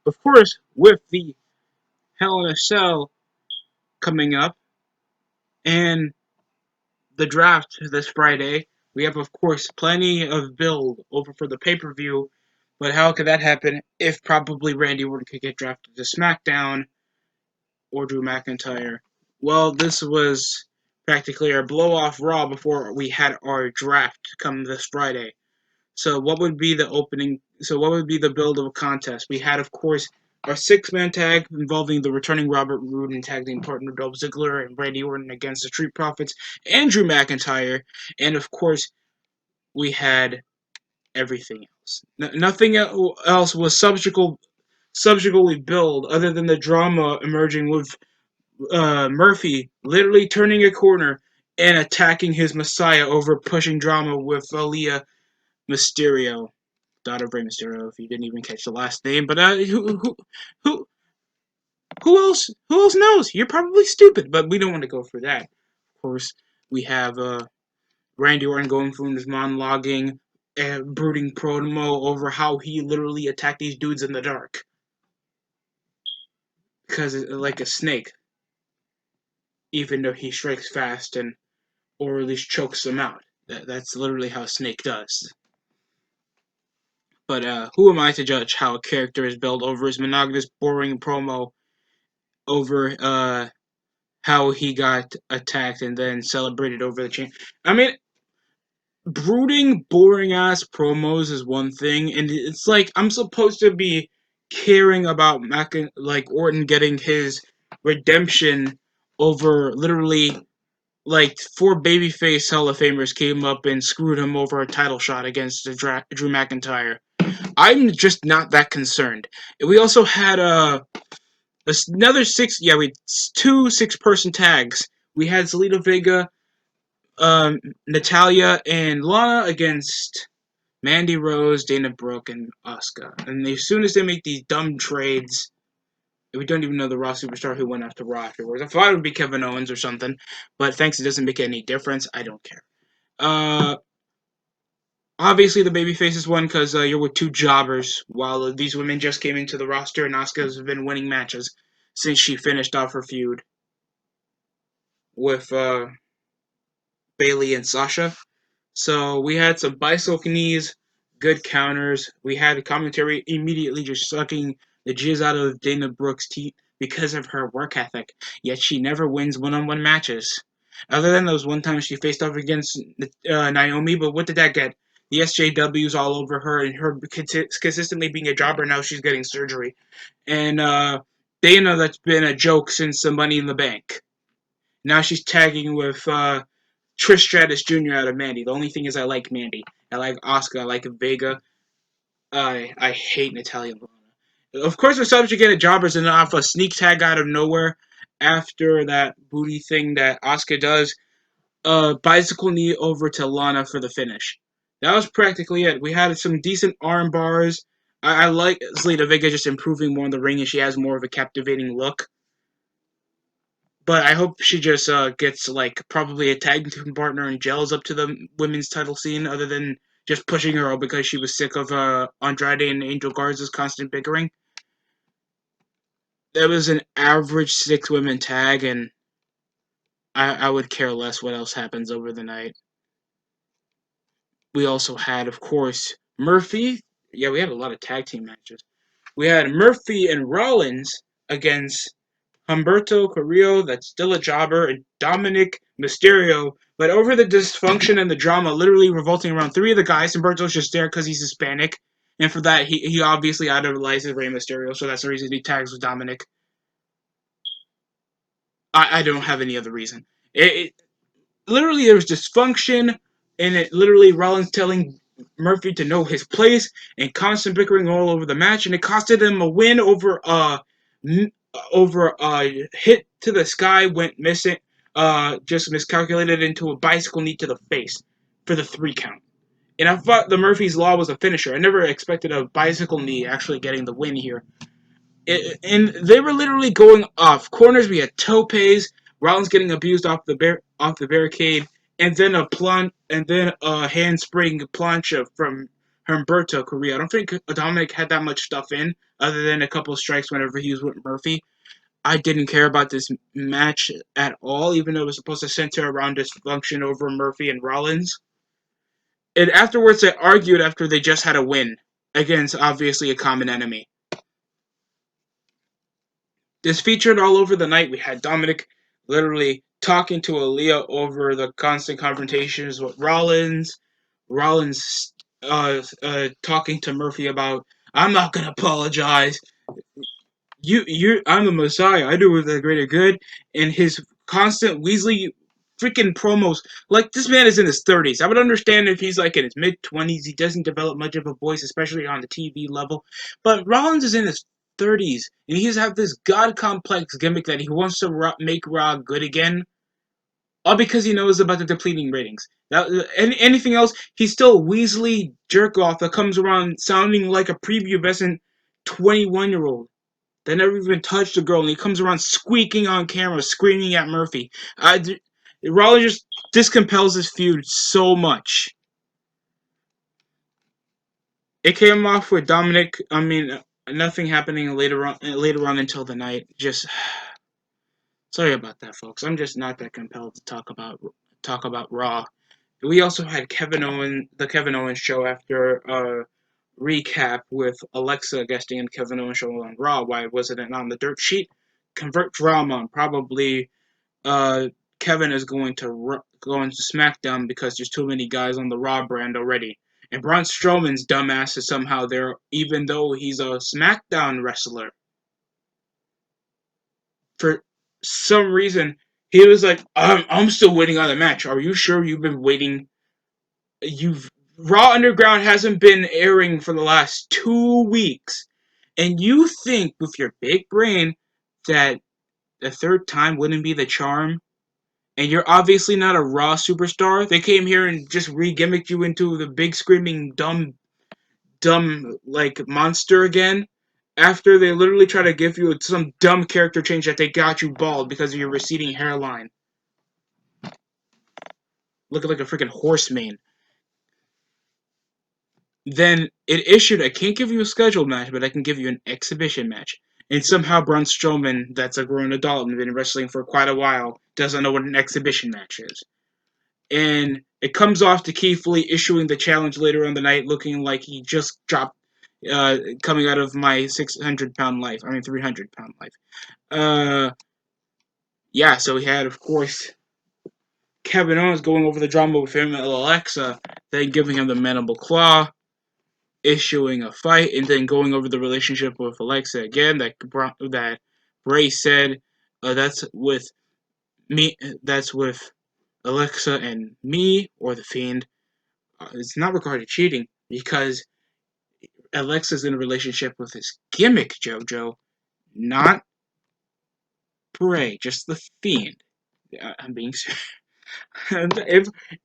of course, with the Hell in a Cell coming up and the draft this Friday, we have, of course, plenty of build over for the pay-per-view. But how could that happen if probably Randy Orton could get drafted to SmackDown or Drew McIntyre? Well, this was practically our blow-off Raw before we had our draft come this Friday. So what would be the opening? So what would be the build of a contest? We had, of course, our six-man tag involving the returning Robert Roode and tag team partner Dolph Ziggler and Randy Orton against the Street Profits and Drew McIntyre, and of course we had everything else. Nothing else was subsequently billed other than the drama emerging with Murphy literally turning a corner and attacking his Messiah over pushing drama with Aaliyah Mysterio, daughter of Rey Mysterio. If you didn't even catch the last name, but who who else knows? You're probably stupid, but we don't want to go for that. Of course, we have Randy Orton going through his monologuing, brooding promo over how he literally attacked these dudes in the dark because like a snake, even though he strikes fast and or at least chokes them out. That's literally how a snake does. But who am I to judge how a character is built over his monogamous, boring promo over how he got attacked and then celebrated over the chain? I mean, brooding, boring ass promos is one thing, and it's like I'm supposed to be caring about like Orton getting his redemption over literally like four babyface Hall of Famers came up and screwed him over a title shot against Drew McIntyre. I'm just not that concerned. We also had another we had two 6-person tags. We had Zelina Vega, Natalia, and Lana against Mandy Rose, Dana Brooke, and Asuka. And as soon as they make these dumb trades, we don't even know the Raw superstar who went after Raw afterwards. I thought it would be Kevin Owens or something, but thanks, it doesn't make any difference. I don't care. Uh, Obviously, the babyfaces won because you're with two jobbers, while these women just came into the roster, and Asuka has been winning matches since she finished off her feud with Bayley and Sasha. So we had some bicycle knees, good counters. We had the commentary immediately just sucking the jizz out of Dana Brooks' teeth because of her work ethic. Yet she never wins one-on-one matches. Other than those one times she faced off against Naomi, but what did that get? The SJWs all over her, and her consistently being a jobber. Now she's getting surgery, and Dana, that's been a joke since the Money in the Bank. Now she's tagging with Trish Stratus Jr. out of Mandy. The only thing is I like Mandy. I like Asuka. I like Vega. I hate Natalia and Lana. Of course, we're subject to get a jobbers and off a sneak tag out of nowhere after that booty thing that Asuka does. Bicycle knee over to Lana for the finish. That was practically it. We had some decent arm bars. I like Zelina Vega just improving more in the ring, and she has more of a captivating look. But I hope she just gets like probably a tag team partner and gels up to the women's title scene, other than just pushing her out because she was sick of Andrade and Angel Garza's constant bickering. That was an average 6-women tag, and I would care less what else happens over the night. We also had, of course, Murphy. Yeah, we had a lot of tag team matches. We had Murphy and Rollins against Humberto Carrillo, that's still a jobber, and Dominic Mysterio. But over the dysfunction and the drama literally revolting around three of the guys, Humberto's just there because he's Hispanic. And for that, he obviously idolizes Rey Mysterio, so that's the reason he tags with Dominic. I don't have any other reason. It literally, there was dysfunction, and it literally Rollins telling Murphy to know his place, and constant bickering all over the match, and it costed him a win over hit to the sky, went missing, just miscalculated into a bicycle knee to the face for the 3 count. And I thought the Murphy's Law was a finisher. I never expected a bicycle knee actually getting the win here. And they were literally going off corners. We had topes, Rollins getting abused off the barricade, and then a handspring plancha from Humberto Carrillo. I don't think Dominic had that much stuff in, other than a couple of strikes whenever he was with Murphy. I didn't care about this match at all, even though it was supposed to center around dysfunction over Murphy and Rollins. And afterwards, they argued after they just had a win against obviously a common enemy. This featured all over the night. We had Dominic literally talking to Aaliyah over the constant confrontations with Rollins. Rollins talking to Murphy about, I'm not gonna apologize. I'm the Messiah. I do it for the greater good. And his constant Weasley freaking promos. Like, this man is in his 30s. I would understand if he's like in his mid 20s. He doesn't develop much of a voice, especially on the TV level. But Rollins is in his 30s, and he's have this god complex gimmick that he wants to make Raw good again. All because he knows about the depleting ratings. Anything else, he's still Weasley jerk off that comes around sounding like a prepubescent 21-year-old that never even touched a girl, and he comes around squeaking on camera, screaming at Murphy. Rollins just discompels this feud so much. It came off with Dominic. I mean, nothing happening later on until the night. Just sorry about that, folks. I'm just not that compelled to talk about Raw. We also had the Kevin Owens show after a recap with Alexa guesting in Kevin Owens show on Raw. Why wasn't it on the dirt sheet? Convert drama. Probably uh, Kevin is going to SmackDown because there's too many guys on the Raw brand already. And Braun Strowman's dumbass is somehow there, even though he's a SmackDown wrestler. For some reason, he was like, I'm still waiting on the match. Are you sure you've been waiting? You've Raw Underground hasn't been airing for the last 2 weeks. And you think with your big brain that the third time wouldn't be the charm? And you're obviously not a Raw superstar. They came here and just re-gimmicked you into the big screaming dumb like monster again. After they literally try to give you some dumb character change that they got you bald because of your receding hairline, looking like a freaking horse mane. Then it issued, I can't give you a scheduled match, but I can give you an exhibition match. And somehow Braun Strowman, that's a grown adult and been wrestling for quite a while, doesn't know what an exhibition match is. And it comes off to Keith Lee issuing the challenge later on the night, looking like he just dropped, coming out of my 600-pound life. I mean, 300-pound life. Yeah, so we had, of course, Kevin Owens going over the drama with him and Alexa, then giving him the mandible claw, issuing a fight, and then going over the relationship with Alexa again. That Bray said, that's with me. That's with Alexa and me, or the Fiend. It's not regarding cheating because Alexa's in a relationship with his gimmick JoJo, not Bray, just the Fiend. I'm being serious.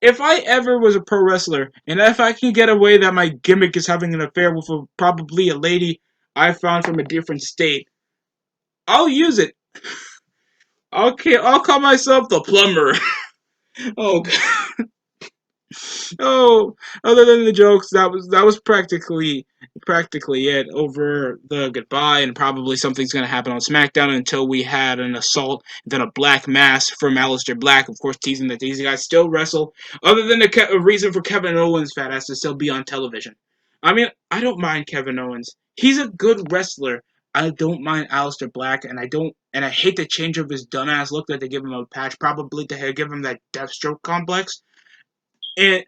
if I ever was a pro wrestler, and if I can get away that my gimmick is having an affair with probably a lady I found from a different state, I'll use it. I'll call myself the plumber. Oh, oh, other than the jokes, that was practically it. Over the goodbye, and probably something's gonna happen on SmackDown until we had an assault, then a black mass from Aleister Black, of course, teasing that these guys still wrestle. Other than the reason for Kevin Owens' fat ass to still be on television. I mean, I don't mind Kevin Owens. He's a good wrestler. I don't mind Aleister Black, and I hate the change of his dumbass look that they give him a patch, probably to give him that Deathstroke complex. And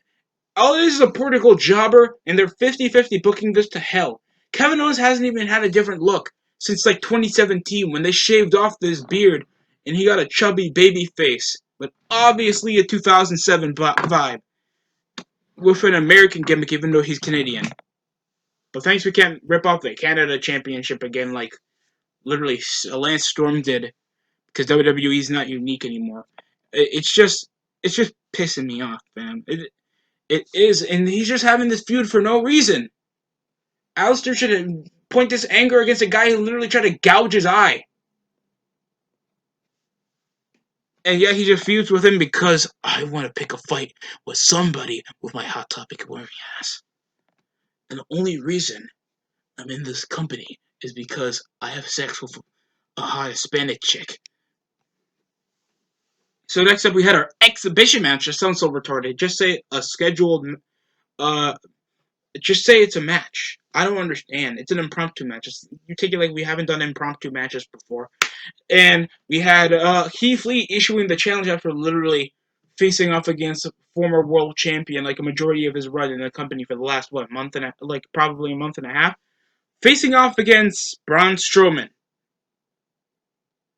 all it is a protocol jobber, and they're 50-50 booking this to hell. Kevin Owens hasn't even had a different look since like 2017 when they shaved off this beard and he got a chubby baby face, but obviously a 2007 vibe with an American gimmick, even though he's Canadian. But thanks, we can't rip off the Canada Championship again like literally Lance Storm did, because WWE is not unique anymore. It's just pissing me off, man. It is, and he's just having this feud for no reason. Alistair should point this anger against a guy who literally tried to gouge his eye. And yet he just feuds with him because I want to pick a fight with somebody with my Hot Topic wearing ass. And the only reason I'm in this company is because I have sex with a hot Hispanic chick. So next up, we had our exhibition match. It sounds so retarded. Just say a scheduled. Uh, just say it's a match. I don't understand. It's an impromptu match. You take it like we haven't done impromptu matches before. And we had Keith Lee issuing the challenge after literally facing off against a former world champion, like a majority of his run in the company for the last month and like probably a month and a half, facing off against Braun Strowman.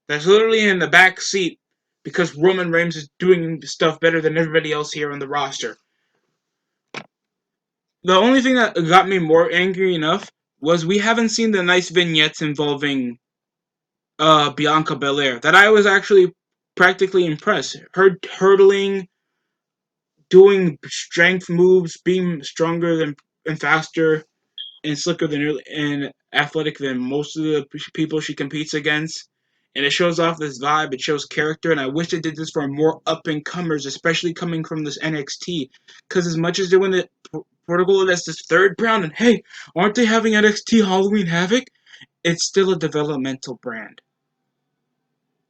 That's literally in the back seat because Roman Reigns is doing stuff better than everybody else here on the roster. The only thing that got me more angry enough was we haven't seen the nice vignettes involving Bianca Belair that I was actually practically impressed. Her hurdling, doing strength moves, being stronger than and faster and slicker than and athletic than most of the people she competes against. And it shows off this vibe. It shows character, and I wish they did this for more up and comers, especially coming from this NXT. Because as much as they're in the protocol that's this third brand, and hey, aren't they having NXT Halloween Havoc? It's still a developmental brand.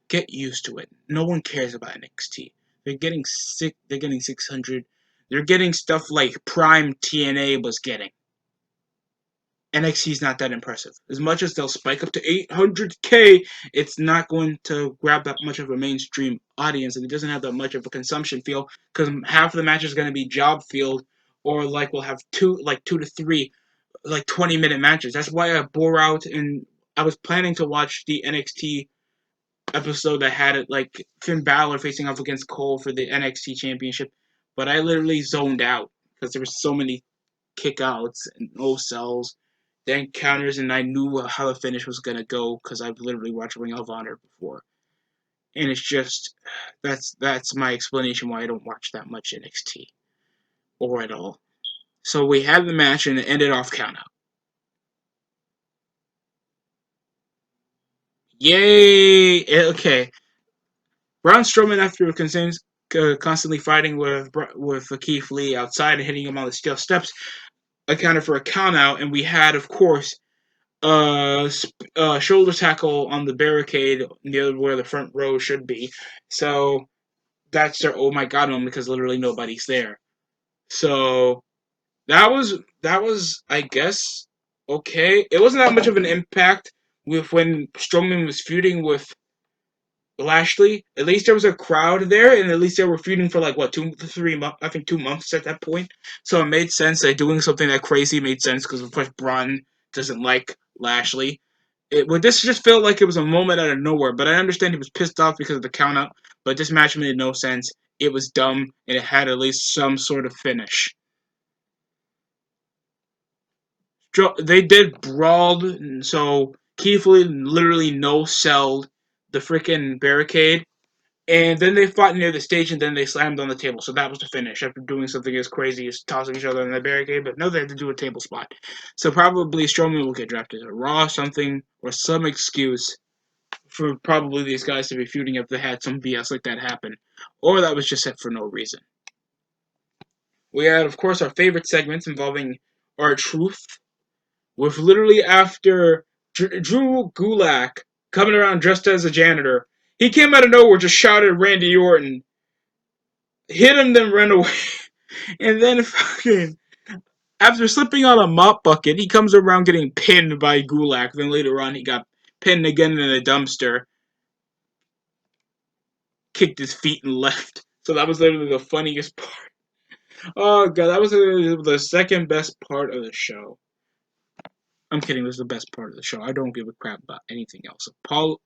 Get used to it. No one cares about NXT. They're getting sick. They're getting 600. They're getting stuff like Prime TNA was getting. NXT is not that impressive. As much as they'll spike up to 800K, it's not going to grab that much of a mainstream audience, and it doesn't have that much of a consumption feel because half of the match is going to be job field, or like we'll have two to three, like 20-minute matches. That's why I bore out, and I was planning to watch the NXT episode that had it like Finn Balor facing off against Cole for the NXT Championship, but I literally zoned out because there were so many kickouts and no cells, then counters, and I knew how the finish was gonna go because I've literally watched Ring of Honor before, and it's just that's my explanation why I don't watch that much NXT or at all. So we had the match and it ended off countout. Yay! Okay, Braun Strowman after constantly fighting with Keith Lee outside and hitting him on the steel steps accounted for a countout, and we had, of course, shoulder tackle on the barricade near where the front row should be. So that's their oh my god moment because literally nobody's there. So that was I guess okay. It wasn't that much of an impact with when Strowman was feuding with Lashley. At least there was a crowd there, and at least they were feuding for like what 2 3 months. I think 2 months at that point. So it made sense that doing something that crazy made sense because of course Braun doesn't like Lashley. This just felt like it was a moment out of nowhere, but I understand he was pissed off because of the countout. But this match made no sense. It was dumb, and it had at least some sort of finish. They did brawled, so Keith Lee literally no-selled the freaking barricade, and then they fought near the stage, and then they slammed on the table. So that was the finish after doing something as crazy as tossing each other in the barricade. But no, they had to do a table spot. So probably Strowman will get drafted to Raw, something, or some excuse for probably these guys to be feuding if they had some BS like that happen, or that was just set for no reason. We had, of course, our favorite segments involving our truth, with literally after Drew Gulak coming around dressed as a janitor, he came out of nowhere, just shouted at Randy Orton, hit him, then ran away, and then fucking after slipping on a mop bucket, he comes around getting pinned by Gulak. Then later on, he got pinned again in a dumpster, kicked his feet and left. So that was literally the funniest part. Oh god, that was literally the second best part of the show. I'm kidding. It was the best part of the show. I don't give a crap about anything else.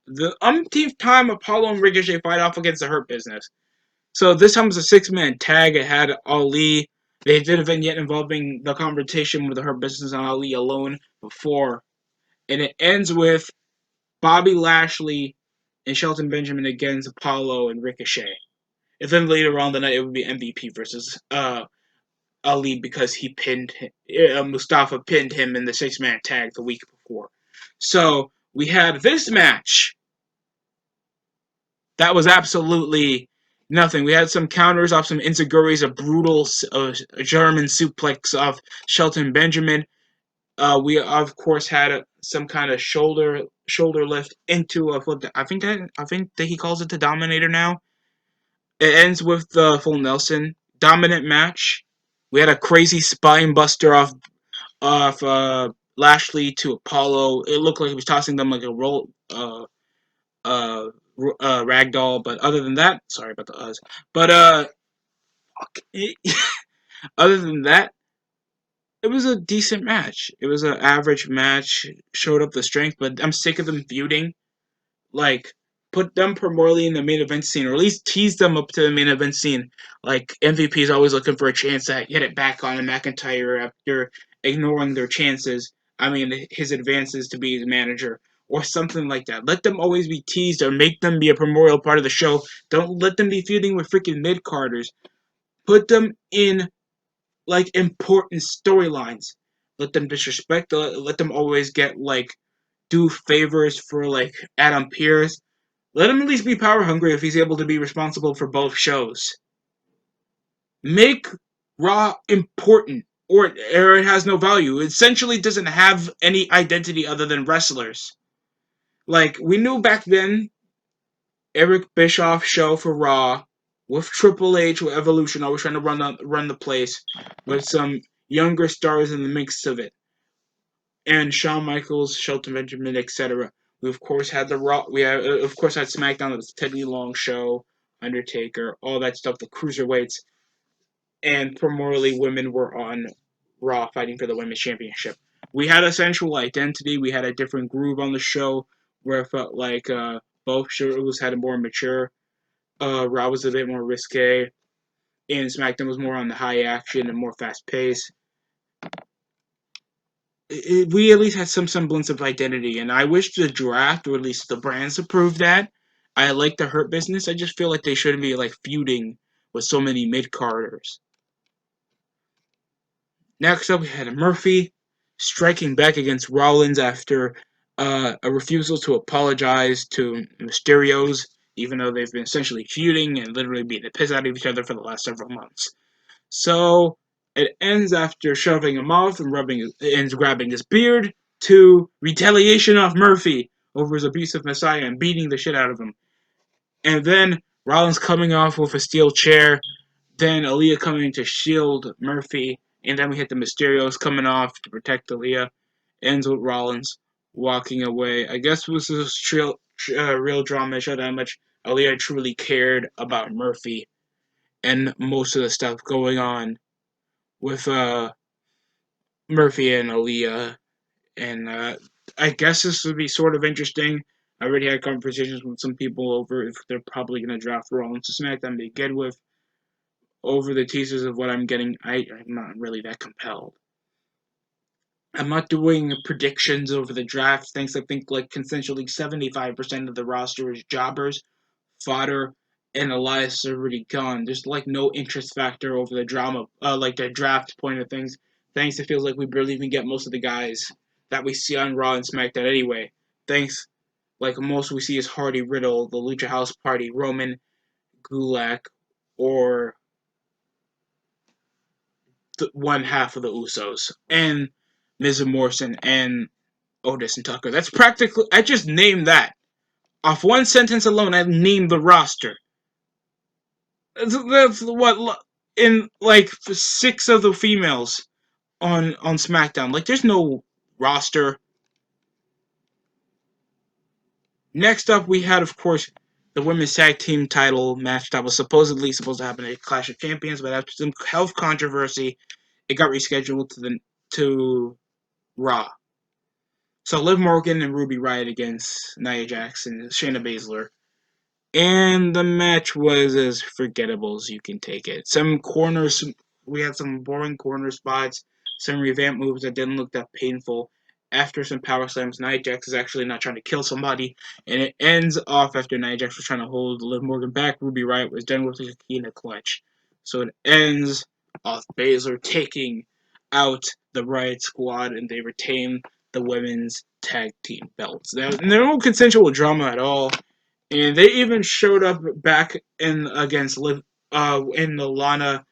The umpteenth time Apollo and Ricochet fight off against the Hurt Business. So this time was a six-man tag. It had Ali. They did a vignette involving the confrontation with the Hurt Business and Ali alone before, and it ends with Bobby Lashley and Shelton Benjamin against Apollo and Ricochet. And then later on the night, it would be MVP versus Ali because Mustafa pinned him in the six-man tag the week before. So we had this match that was absolutely nothing. We had some counters off some Inziguris, a brutal German suplex of Shelton Benjamin. We of course had some kind of shoulder lift into a flip. I think that he calls it the Dominator now. It ends with the full Nelson dominant match. We had a crazy spine buster off Lashley to Apollo. It looked like he was tossing them like a uh, ragdoll. But other than that, sorry about the us. But other than that, it was a decent match. It was an average match. Showed up the strength, but I'm sick of them feuding. Like, put them primarily in the main event scene, or at least tease them up to the main event scene. Like, MVP is always looking for a chance to get it back on McIntyre after ignoring their chances. I mean, his advances to be his manager, or something like that. Let them always be teased, or make them be a primordial part of the show. Don't let them be feuding with freaking mid carders. Put them in like important storylines. Let them disrespect. Let them always get like do favors for like Adam Pearce. Let him at least be power hungry if he's able to be responsible for both shows. Make Raw important, or it has no value. It essentially doesn't have any identity other than wrestlers. Like we knew back then, Eric Bischoff show for Raw with Triple H with Evolution, always trying to run the place with some younger stars in the mix of it, and Shawn Michaels, Shelton Benjamin, etc. We of course had the Raw. We of course had SmackDown, the Teddy Long show, Undertaker, all that stuff. The cruiserweights, and primarily women were on Raw fighting for the women's championship. We had a sensual identity. We had a different groove on the show where it felt like both shows had a more mature. Raw was a bit more risque, and SmackDown was more on the high action and more fast pace. We at least had some semblance of identity, and I wish the draft, or at least the brands, approved that. I like the Hurt Business. I just feel like they shouldn't be like feuding with so many mid carders. Next up, we had Murphy striking back against Rollins after a refusal to apologize to Mysterio's, even though they've been essentially feuding and literally beating the piss out of each other for the last several months. So it ends after shoving him off and grabbing his beard to retaliation off Murphy over his abusive Messiah and beating the shit out of him. And then Rollins coming off with a steel chair, then Aaliyah coming to shield Murphy, and then we hit the Mysterios coming off to protect Aaliyah. Ends with Rollins walking away. I guess this was real drama. It showed how much Aaliyah truly cared about Murphy and most of the stuff going on with Murphy and Aaliyah, and I guess this would be sort of interesting. I already had conversations with some people over if they're probably going to draft Rollins to SmackDown to begin with. Over the teasers of what I'm getting, I'm not really that compelled. I'm not doing predictions over the draft. Thanks, I think like consensually 75% of the roster is jobbers, fodder, and Elias is already gone. There's like no interest factor over the drama, like the draft point of things. Thanks, it feels like we barely even get most of the guys that we see on Raw and SmackDown anyway. Thanks, like most we see is Hardy, Riddle, the Lucha House Party, Roman, Gulak, or one half of the Usos, and Miz and Morrison, and Otis and Tucker. That's practically. I just named that. Off one sentence alone, I named the roster. That's what in like six of the females on SmackDown. Like, there's no roster. Next up, we had, of course, the women's tag team title match that was supposedly supposed to happen at Clash of Champions, but after some health controversy, it got rescheduled to Raw. So Liv Morgan and Ruby Riott against Nia Jax and Shayna Baszler. And the match was as forgettable as you can take it. Some corners, we had some boring corner spots, some revamped moves that didn't look that painful. After some power slams, Nia Jax is actually not trying to kill somebody, and it ends off after Nia Jax was trying to hold Liv Morgan back. Ruby Riott was done with a key in a clutch. So it ends off Baszler taking out the Riott squad, and they retain the women's tag team belts. There's no consensual drama at all. And they even showed up back in against Liv, in the Lana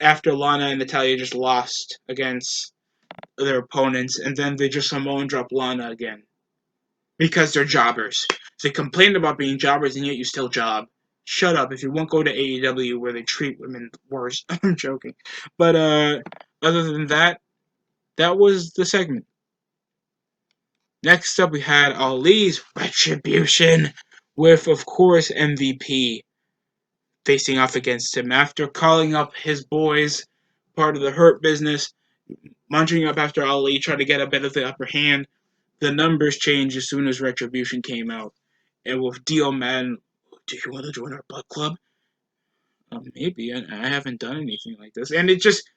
after Lana and Natalya just lost against their opponents, and then they just Samoan drop Lana again because they're jobbers. So they complain about being jobbers, and yet you still job. Shut up! If you won't go to AEW where they treat women worse, I'm joking. But other than that, that was the segment. Next up, we had Ali's Retribution with, of course, MVP facing off against him after calling up his boys, part of the Hurt Business, munching up after Ali, trying to get a bit of the upper hand. The numbers changed as soon as Retribution came out. And with Dio Man, do you want to join our butt club? Maybe. I haven't done anything like this. And it just.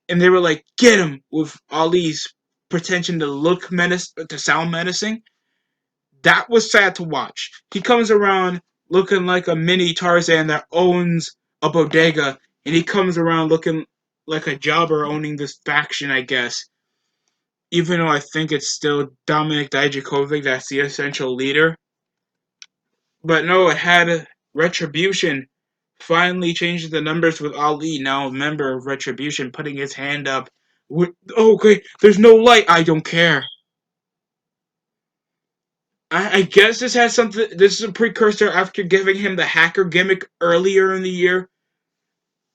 And they were like, get him! With Ali's pretension to look to sound menacing. That was sad to watch. He comes around looking like a mini Tarzan that owns a bodega, and he comes around looking like a jobber owning this faction, I guess. Even though I think it's still Dominic Dijakovic that's the essential leader. But no, it had Retribution finally changed the numbers with Ali, now a member of Retribution, putting his hand up. Okay, there's no light. I don't care. I guess this has something. This is a precursor after giving him the hacker gimmick earlier in the year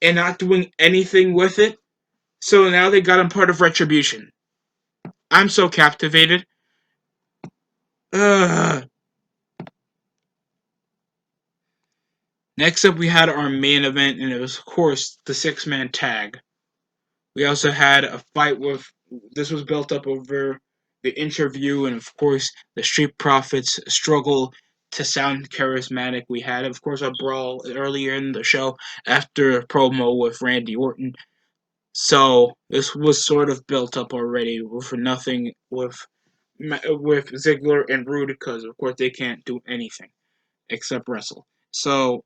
and not doing anything with it. So now they got him part of Retribution. I'm so captivated. Ugh. Next up, we had our main event, and it was, of course, the six-man tag. We also had a fight with. This was built up over the interview, and of course, the Street Profits struggle to sound charismatic. We had, of course, a brawl earlier in the show after a promo with Randy Orton. So this was sort of built up already for nothing with Ziggler and Rude because, of course, they can't do anything except wrestle. So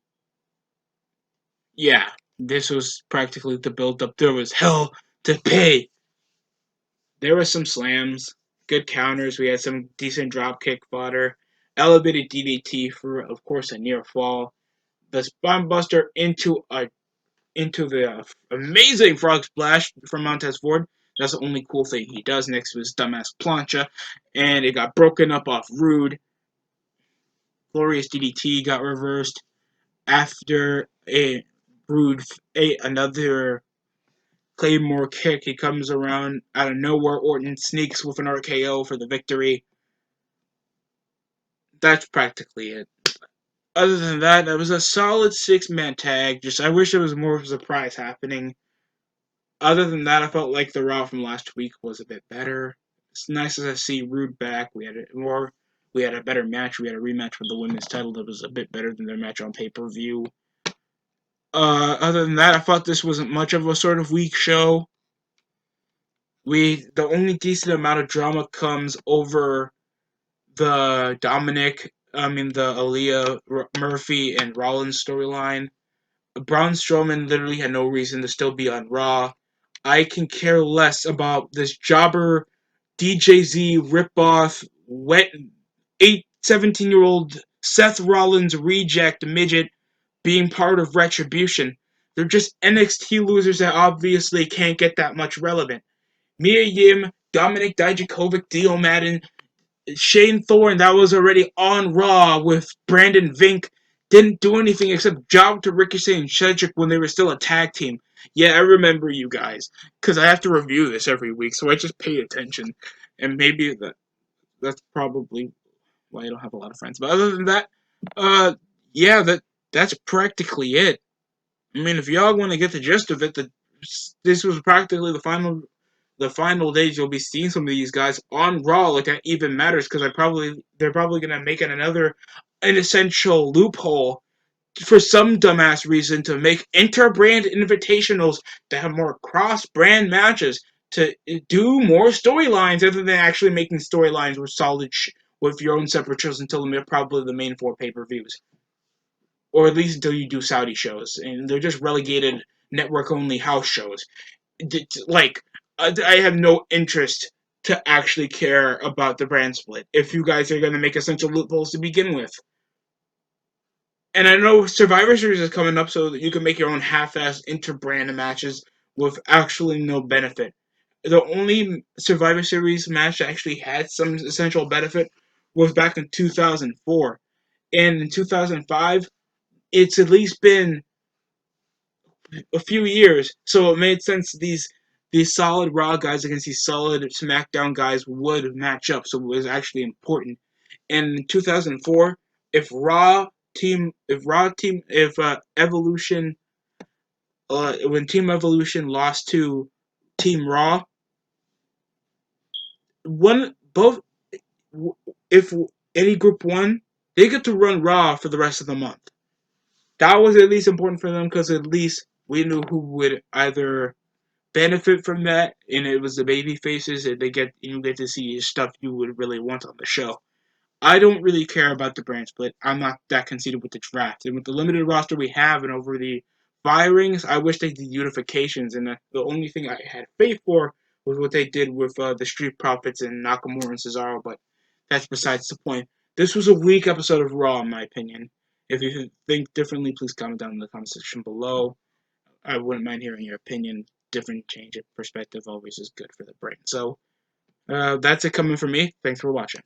yeah, this was practically the build up. There was hell to pay. There were some slams, good counters. We had some decent drop kick fodder, elevated DDT for, of course, a near fall. The spine buster into the amazing frog splash from Montez Ford. That's the only cool thing he does next to his dumbass plancha, and it got broken up off Rude. Glorious DDT got reversed after a Rude another Claymore kick. He comes around out of nowhere. Orton sneaks with an RKO for the victory. That's practically it. Other than that, it was a solid six-man tag. Just I wish there was more of a surprise happening. Other than that, I felt like the Raw from last week was a bit better. It's nice to see Rude back. We had a better match. We had a rematch for the women's title that was a bit better than their match on pay-per-view. Other than that, I thought this wasn't much of a sort of weak show. The only decent amount of drama comes over the the Aaliyah Murphy and Rollins storyline. Braun Strowman literally had no reason to still be on Raw. I can care less about this jobber DJZ ripoff wet 17-year-old Seth Rollins reject midget being part of Retribution. They're just NXT losers that obviously can't get that much relevant. Mia Yim, Dominic Dijakovic, Dio Madden, Shane Thorne, that was already on Raw with Brandon Vink, didn't do anything except job to Ricochet and Cedric when they were still a tag team. Yeah, I remember you guys, because I have to review this every week, so I just pay attention. And maybe that's probably why I don't have a lot of friends. But other than that, yeah, that's practically it. I mean, if y'all want to get the gist of it, this was practically the final days you'll be seeing some of these guys on Raw. Like that even matters because they're probably gonna make it another inessential loophole for some dumbass reason to make inter-brand invitationals that have more cross-brand matches to do more storylines other than actually making storylines with with your own separate shows until they're probably the main four pay-per-views. Or at least until you do Saudi shows. And they're just relegated network-only house shows. Like, I have no interest to actually care about the brand split if you guys are going to make essential loopholes to begin with. And I know Survivor Series is coming up so that you can make your own half-ass inter-brand matches with actually no benefit. the only Survivor Series match that actually had some essential benefit was back in 2004. And in 2005, it's at least been a few years, so it made sense these solid Raw guys against these solid SmackDown guys would match up. So it was actually important. And in 2004, if Evolution, when Team Evolution lost to Team Raw, one both if any group won, they get to run Raw for the rest of the month. That was at least important for them because at least we knew who would either benefit from that, and it was the baby faces, and you get to see stuff you would really want on the show. I don't really care about the brand split. I'm not that conceited with the draft, and with the limited roster we have, and over the firings, I wish they did unifications. And the only thing I had faith for was what they did with the Street Profits and Nakamura and Cesaro, but that's besides the point. This was a weak episode of Raw, in my opinion. If you think differently, please comment down in the comment section below. I wouldn't mind hearing your opinion. Different change of perspective always is good for the brain. So that's it coming from me. Thanks for watching.